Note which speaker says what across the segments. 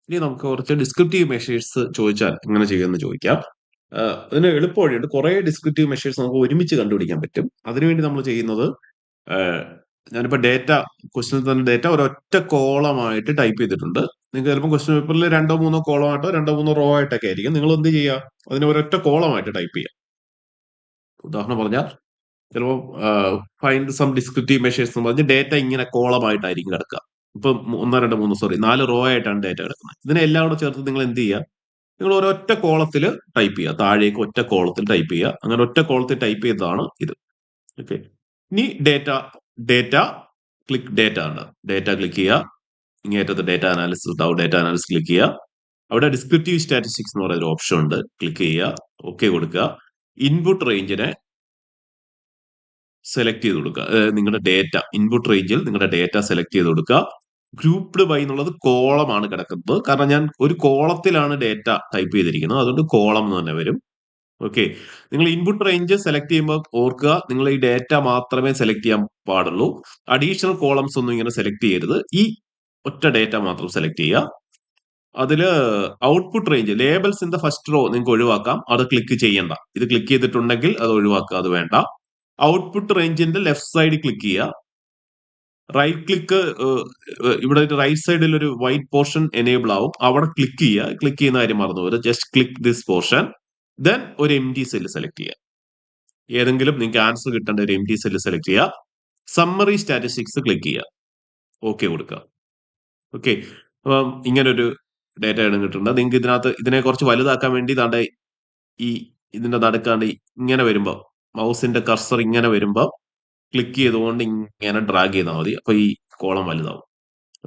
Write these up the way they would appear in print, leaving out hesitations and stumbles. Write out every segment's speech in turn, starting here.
Speaker 1: ഇനി നമുക്ക് കുറച്ച് ഡിസ്ക്രിപ്റ്റീവ് മെഷേഴ്സ് ചോദിച്ചാൽ എങ്ങനെ ചെയ്യുമെന്ന് ചോദിക്കാം. അതിന് എളുപ്പ വഴിയുണ്ട്. കുറെ ഡിസ്ക്രിപ്റ്റീവ് മെഷേഴ്സ് നമുക്ക് ഒരുമിച്ച് കണ്ടുപിടിക്കാൻ പറ്റും. അതിനുവേണ്ടി നമ്മൾ ചെയ്യുന്നത് ഞാനിപ്പോ ക്വസ്റ്റിനിൽ തന്നെ ഡേറ്റ ഒരൊറ്റ കോളമായിട്ട് ടൈപ്പ് ചെയ്തിട്ടുണ്ട്. നിങ്ങൾക്ക് ചിലപ്പോൾ ക്വസ്റ്റ്യൻ പേപ്പറിൽ 2-3 കോളമായിട്ടോ 2-3 റോ ആയിട്ടൊക്കെ ആയിരിക്കും. നിങ്ങൾ എന്ത് ചെയ്യുക, അതിനെ ഒരൊറ്റ കോളമായിട്ട് ടൈപ്പ് ചെയ്യുക. ഉദാഹരണം പറഞ്ഞാൽ ചിലപ്പോൾ ഫൈൻഡ് സം ഡിസ്ക്രിപ്റ്റീവ് മെഷേഴ്സ് എന്ന് പറഞ്ഞ് ഡേറ്റ ഇങ്ങനെ കോളമായിട്ടായിരിക്കും കിടക്കുക. ഇപ്പം 4 റോ ആയിട്ടാണ് ഡേറ്റ കിടക്കുന്നത്. ഇതിനെ എല്ലാം കൂടെ ചേർത്ത് നിങ്ങൾ എന്ത് ചെയ്യുക, നിങ്ങൾ ഒരൊറ്റ കോളത്തിൽ ടൈപ്പ് ചെയ്യുക. താഴേക്ക് ഒറ്റ കോളത്തിൽ ടൈപ്പ് ചെയ്യുക. അങ്ങനെ ഒറ്റ കോളത്തിൽ ടൈപ്പ് ചെയ്തതാണ് ഇത്. ഓക്കെ. ഇനി ഡേറ്റ ക്ലിക്ക് ഡേറ്റ ഉണ്ട്. ഡേറ്റ ക്ലിക്ക് ചെയ്യുക. ഇങ്ങേറ്റത്ത് ഡേറ്റ അനാലിസിസ് ഉണ്ടാവും. ഡേറ്റ അനാലിസിസ് ക്ലിക്ക് ചെയ്യുക. അവിടെ ഡിസ്ക്രിപ്റ്റീവ് സ്റ്റാറ്റിസ്റ്റിക്സ് എന്ന് പറയുന്ന ഒരു ഓപ്ഷൻ ഉണ്ട്. ക്ലിക്ക് ചെയ്യുക. ഓക്കെ കൊടുക്കുക. ഇൻപുട്ട് റേഞ്ചിനെ സെലക്ട് ചെയ്ത് കൊടുക്കുക. നിങ്ങളുടെ ഡേറ്റ ഇൻപുട്ട് റേഞ്ചിൽ നിങ്ങളുടെ ഡേറ്റ സെലക്ട് ചെയ്ത് കൊടുക്കുക. ഗ്രൂപ്പ്ഡ് ബൈ എന്നുള്ളത് കോളമാണ് കിടക്കുന്നത്. കാരണം ഞാൻ ഒരു കോളത്തിലാണ് ഡേറ്റ ടൈപ്പ് ചെയ്തിരിക്കുന്നത്, അതുകൊണ്ട് കോളം എന്ന് തന്നെ വരും. ഓക്കെ. നിങ്ങൾ ഇൻപുട്ട് റേഞ്ച് സെലക്ട് ചെയ്യുമ്പോൾ ഓർക്കുക, നിങ്ങൾ ഈ ഡേറ്റ മാത്രമേ സെലക്ട് ചെയ്യാൻ പാടുള്ളൂ. അഡീഷണൽ കോളംസ് ഒന്നും ഇങ്ങനെ സെലക്ട് ചെയ്യരുത്. ഈ ഒറ്റ ഡേറ്റ മാത്രം സെലക്ട് ചെയ്യുക. അതില് output range labels in the first row നിങ്ങൾക്ക് ഒഴിവാക്കാം. അത് ക്ലിക്ക് ചെയ്യണ്ട. ഇത് ക്ലിക്ക് ചെയ്തിട്ടുണ്ടെങ്കിൽ അത് ഒഴിവാക്കുക, അത് വേണ്ട. ഔട്ട്പുട്ട് റേഞ്ചിന്റെ ലെഫ്റ്റ് സൈഡിൽ ക്ലിക്ക് ചെയ്യുക. റൈറ്റ് ക്ലിക്ക്, ഇവിടെ റൈറ്റ് സൈഡിൽ ഒരു വൈറ്റ് പോർഷൻ എനേബിൾ ആവും. അവിടെ ക്ലിക്ക് ചെയ്യുക. ക്ലിക്ക് ചെയ്യുന്ന കാര്യം മറന്നു പോകരുത്. Just click this portion. Then ഒരു എം ടി സെല്ല് സെലക്ട് ചെയ്യുക. ഏതെങ്കിലും നിങ്ങൾക്ക് ആൻസർ കിട്ടേണ്ട ഒരു എം ടി സെല്ല് സെലക്ട് ചെയ്യുക. സമ്മറി സ്റ്റാറ്റിസ്റ്റിക്സ് ക്ലിക്ക് ചെയ്യുക. ഓക്കെ കൊടുക്കുക. ഓക്കെ. അപ്പം ഇങ്ങനെ ഒരു ഡേറ്റ ആണ് കിട്ടുന്നത്. നിങ്ങൾക്ക് ഇതിനെ കുറച്ച് വലുതാക്കാൻ വേണ്ടി ഈ ഇതിന്റെ നടുക്കാണ്ട് ഇങ്ങനെ വരുമ്പോൾ മൗസിന്റെ കർസർ ഇങ്ങനെ വരുമ്പോൾ ക്ലിക്ക് ചെയ്തുകൊണ്ട് ഇങ്ങനെ ഡ്രാഗ് ചെയ്താൽ മതി. അപ്പൊ ഈ കോളം വലുതാവും.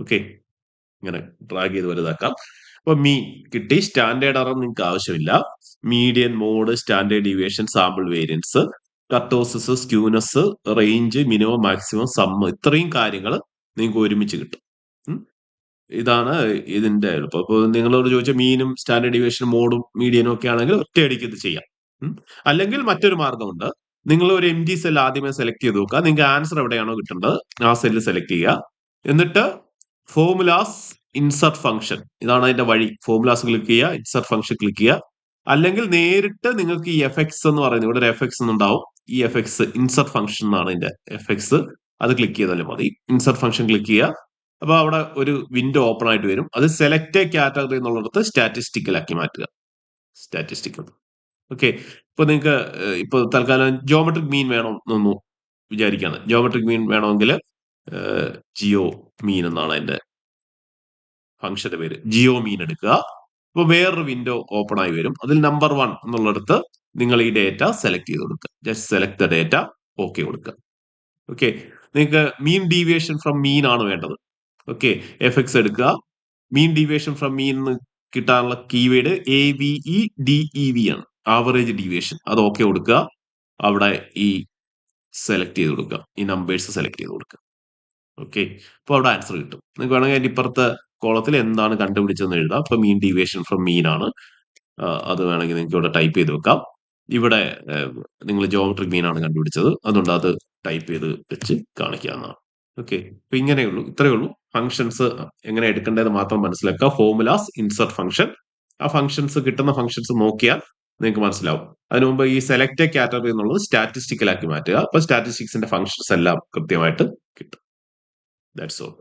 Speaker 1: ഓക്കെ. ഇങ്ങനെ ഡ്രാഗ് ചെയ്ത് വലുതാക്കാം. അപ്പൊ മീൻ കിട്ടി. സ്റ്റാൻഡേർഡ് എറർ നിങ്ങൾക്ക് ആവശ്യമില്ല. Median, mode, standard deviation, sample variance, kurtosis, skewness, range, minimum, maximum, sum, ഇത്രയും കാര്യങ്ങൾ നിങ്ങൾക്ക് ഒരുമിച്ച് കിട്ടും. ഇതാണ് ഇതിന്റെ എളുപ്പം. അപ്പൊ നിങ്ങളോട് ചോദിച്ച മീനും സ്റ്റാൻഡേർഡ് ഡീവിയേഷനും മോഡും മീഡിയനും ഒക്കെ ആണെങ്കിൽ ഒറ്റയടിക്ക് ഇത് ചെയ്യാം. അല്ലെങ്കിൽ മറ്റൊരു മാർഗമുണ്ട്. നിങ്ങൾ ഒരു എം ജി സെൽ ആദ്യമേ സെലക്ട് ചെയ്ത് നോക്കുക. നിങ്ങൾക്ക് ആൻസർ എവിടെയാണോ കിട്ടേണ്ടത് ആ സെല്ല് സെലക്ട് ചെയ്യുക. എന്നിട്ട് ഫോർമുലാസ്, ഇൻസർട്ട് ഫംഗ്ഷൻ, ഇതാണ് അതിന്റെ വഴി. ഫോർമുലാസ് ക്ലിക്ക് ചെയ്യുക, ഇൻസർട്ട് ഫംഗ്ഷൻ ക്ലിക്ക് ചെയ്യുക. അല്ലെങ്കിൽ നേരിട്ട് നിങ്ങൾക്ക് ഈ എഫ്എക്സ് എന്ന് പറയുന്നത്, ഇവിടെ ഒരു എഫ്എക്സ് ഉണ്ടാവും. ഈ എഫ്എക്സ് ഇൻസർട്ട് ഫംഗ്ഷൻ എന്നാണ് ഇതിന്റെ എഫ്എക്സ്. അത് ക്ലിക്ക് ചെയ്താലും മതി. ഇൻസർട്ട് ഫംഗ്ഷൻ ക്ലിക്ക് ചെയ്യുക. അപ്പൊ അവിടെ ഒരു വിൻഡോ ഓപ്പൺ ആയിട്ട് വരും. അത് സെലക്ട് കാറ്റഗറി എന്നുള്ളിടത്ത് സ്റ്റാറ്റിസ്റ്റിക്കൽ ആക്കി മാറ്റുക. സ്റ്റാറ്റിസ്റ്റിക്കൽ. ഓക്കെ. ഇപ്പൊ നിങ്ങൾക്ക് ഇപ്പൊ തൽക്കാലം ജിയോമെട്രിക് മീൻ വേണം എന്നൊന്നും വിചാരിക്കാണ്. ജിയോമെട്രിക് മീൻ വേണമെങ്കിൽ ജിയോ മീൻ എന്നാണ് അതിന്റെ ഫംഗ്ഷന്റെ പേര്. ജിയോ മീൻ എടുക്കുക. അപ്പൊ വേറൊരു വിൻഡോ ഓപ്പൺ ആയി വരും. അതിൽ നമ്പർ 1 എന്നുള്ളിടത്ത് നിങ്ങൾ ഈ ഡേറ്റ സെലക്ട് ചെയ്ത് കൊടുക്കുക. Just select the data. Okay കൊടുക്കുക. ഓക്കെ. നിങ്ങൾക്ക് മീൻ ഡീവിയേഷൻ ഫ്രം മീൻ ആണ് വേണ്ടത്. ഓക്കെ. എഫ്എക്സ് എടുക്കുക. മീൻ ഡീവിയേഷൻ ഫ്രം മീൻ കിട്ടാനുള്ള കീവേഡ് AVEDEV ആണ്. Average deviation. അത് ഓക്കെ കൊടുക്കുക. അവിടെ ഈ സെലക്ട് ചെയ്ത് കൊടുക്കുക. ഈ നമ്പേഴ്സ് സെലക്ട് ചെയ്ത് കൊടുക്കുക. ഓക്കെ. അപ്പൊ അവിടെ ആൻസർ കിട്ടും. നിങ്ങൾക്ക് വേണമെങ്കിൽ അതിന്റെ ഇപ്പുറത്തെ കോളത്തിൽ എന്താണ് കണ്ടുപിടിച്ചതെന്ന് എഴുതാം. ഇപ്പൊ മീൻ ഡീവിയേഷൻ ഫ്രം മീൻ ആണ്. അത് വേണമെങ്കിൽ നിങ്ങൾക്ക് ഇവിടെ ടൈപ്പ് ചെയ്ത് വെക്കാം. ഇവിടെ നിങ്ങൾ ജിയോമെട്രിക് മീൻ ആണ് കണ്ടുപിടിച്ചത്, അതുകൊണ്ട് അത് ടൈപ്പ് ചെയ്ത് വെച്ച് കാണിക്കാവുന്നതാണ്. ഓക്കെ. അപ്പൊ ഇങ്ങനെയുള്ളൂ, ഇത്രയേ ഉള്ളൂ. ഫംഗ്ഷൻസ് എങ്ങനെ എടുക്കേണ്ടത് മാത്രം മനസ്സിലാക്കുക. Formulas, insert function. ആ ഫംഗ്ഷൻസ്, കിട്ടുന്ന ഫംഗ്ഷൻസ് നോക്കിയാൽ നിങ്ങൾക്ക് മനസ്സിലാവും. അതിനു മുമ്പ് ഈ സെലക്ട് കാറ്റഗറി എന്നുള്ളത് സ്റ്റാറ്റിസ്റ്റിക്കൽ ആക്കി മാറ്റുക. അപ്പൊ സ്റ്റാറ്റിസ്റ്റിക്സിന്റെ ഫംഗ്ഷൻസ് എല്ലാം കൃത്യമായിട്ട് കിട്ടും. That's all.